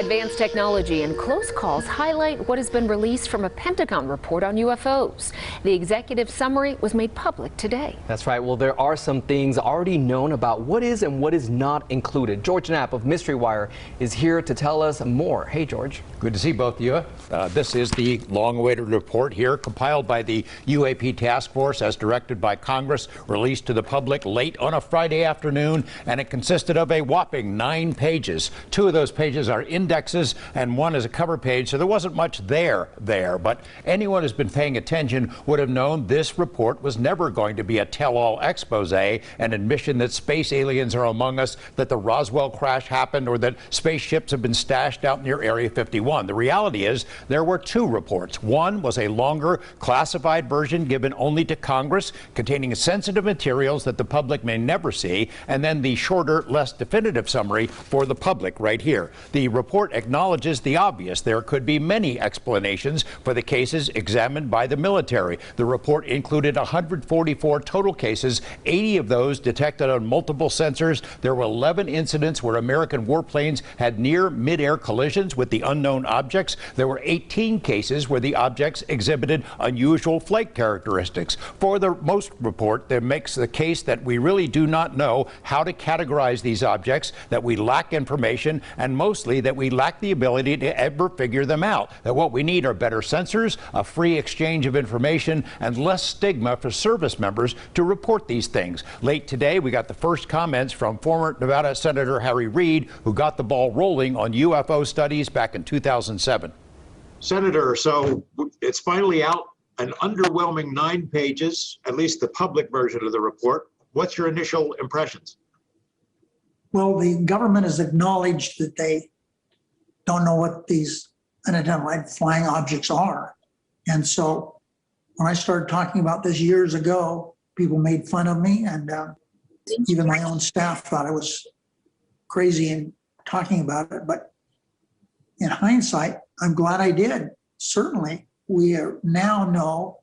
Advanced technology and close calls highlight what has been released from a Pentagon report on UFOs. The executive summary was made public today. That's right. Well, there are some things already known about what is and what is not included. George Knapp of Mystery Wire is here to tell us more. Hey, George. Good to see both of you. This is the long-awaited report here, compiled by the UAP task force as directed by Congress, released to the public late on a Friday afternoon, and it consisted of a whopping 9 pages. 2 of those pages are indexes and 1 is a cover page, so there wasn't much there. But anyone who's been paying attention would have known this report was never going to be a tell-all expose, an admission that space aliens are among us, that the Roswell crash happened, or that spaceships have been stashed out near Area 51. The reality is there were 2 reports. One was a longer, classified version given only to Congress, containing sensitive materials that the public may never see, and then the shorter, less definitive summary for the public right here. The report acknowledges the obvious. There could be many explanations for the cases examined by the military. The report included 144 total cases, 80 of those detected on multiple sensors. There were 11 incidents where American warplanes had near mid-air collisions with the unknown objects. There were 18 cases where the objects exhibited unusual flight characteristics. For the most report, that makes the case that we really do not know how to categorize these objects, that we lack information, and mostly that we lack the ability to ever figure them out. That what we need are better sensors, a free exchange of information, and less stigma for service members to report these things. Late today, we got the first comments from former Nevada Senator Harry Reid, who got the ball rolling on UFO studies back in 2007. Senator, so it's finally out, an underwhelming 9 pages, at least the public version of the report. What's your initial impressions? Well, the government has acknowledged that they don't know what these unidentified flying objects are. And so when I started talking about this years ago, people made fun of me, and even my own staff thought I was crazy in talking about it. But in hindsight, I'm glad I did. Certainly, we now know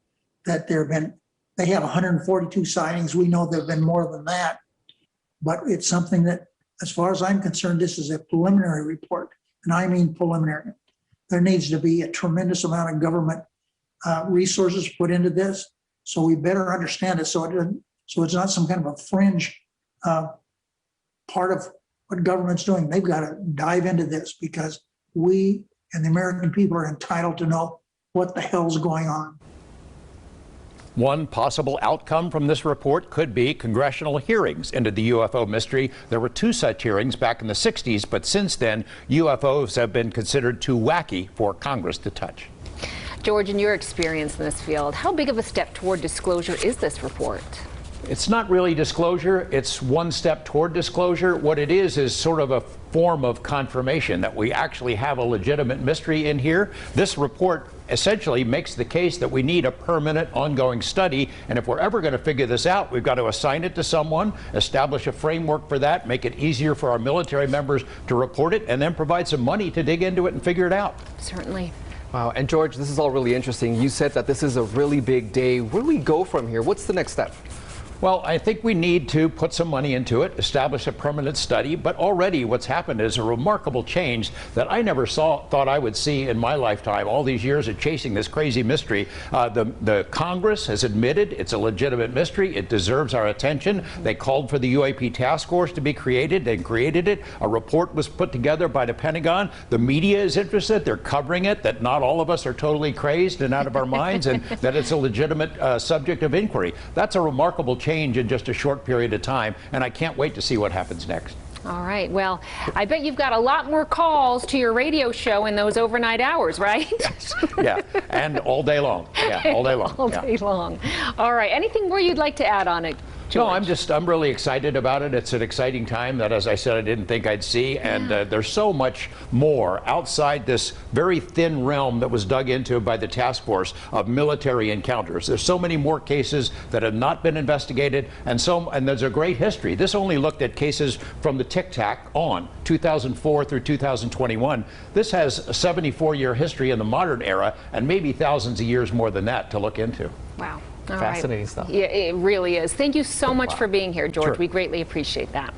that they have 142 sightings. We know there have been more than that. But it's something that, as far as I'm concerned, this is a preliminary report, and I mean preliminary. There needs to be a tremendous amount of government resources put into this, so we better understand it, so it's not some kind of a fringe part of what government's doing. They've got to dive into this, because we and the American people are entitled to know what the hell's going on. One possible outcome from this report could be congressional hearings into the UFO mystery. There were 2 such hearings back in the 60s, but since then, UFOs have been considered too wacky for Congress to touch. George, in your experience in this field, how big of a step toward disclosure is this report? It's not really disclosure. It's one step toward disclosure. What it is sort of a form of confirmation that we actually have a legitimate mystery in here. This report essentially makes the case that we need a permanent, ongoing study, and if we're ever going to figure this out, we've got to assign it to someone, establish a framework for that, make it easier for our military members to report it, and then provide some money to dig into it and figure it out. Certainly. Wow. And George, this is all really interesting. You said that this is a really big day. Where do we go from here? What's the next step? Well, I think we need to put some money into it, establish a permanent study, but already what's happened is a remarkable change that I never thought I would see in my lifetime, all these years of chasing this crazy mystery. The Congress has admitted it's a legitimate mystery. It deserves our attention. They called for the UAP task force to be created. They created it. A report was put together by the Pentagon. The media is interested. They're covering it, that not all of us are totally crazed and out of our minds, and that it's a legitimate subject of inquiry. That's a remarkable change in just a short period of time, and I can't wait to see what happens next. All right. Well, I bet you've got a lot more calls to your radio show in those overnight hours, right? Yes. Yeah, and all day long. Yeah, all day long. All day long. All right. Anything more you'd like to add on it, George? No, I'm really excited about it. It's an exciting time that, as I said, I didn't think I'd see. And there's so much more outside this very thin realm that was dug into by the task force of military encounters. There's so many more cases that have not been investigated, and there's a great history. This only looked at cases from the Tic Tac on 2004 through 2021. This has a 74-year history in the modern era, and maybe thousands of years more than that to look into. Wow. Fascinating stuff. Yeah, it really is. Thank you so much for being here, George. Sure. We greatly appreciate that.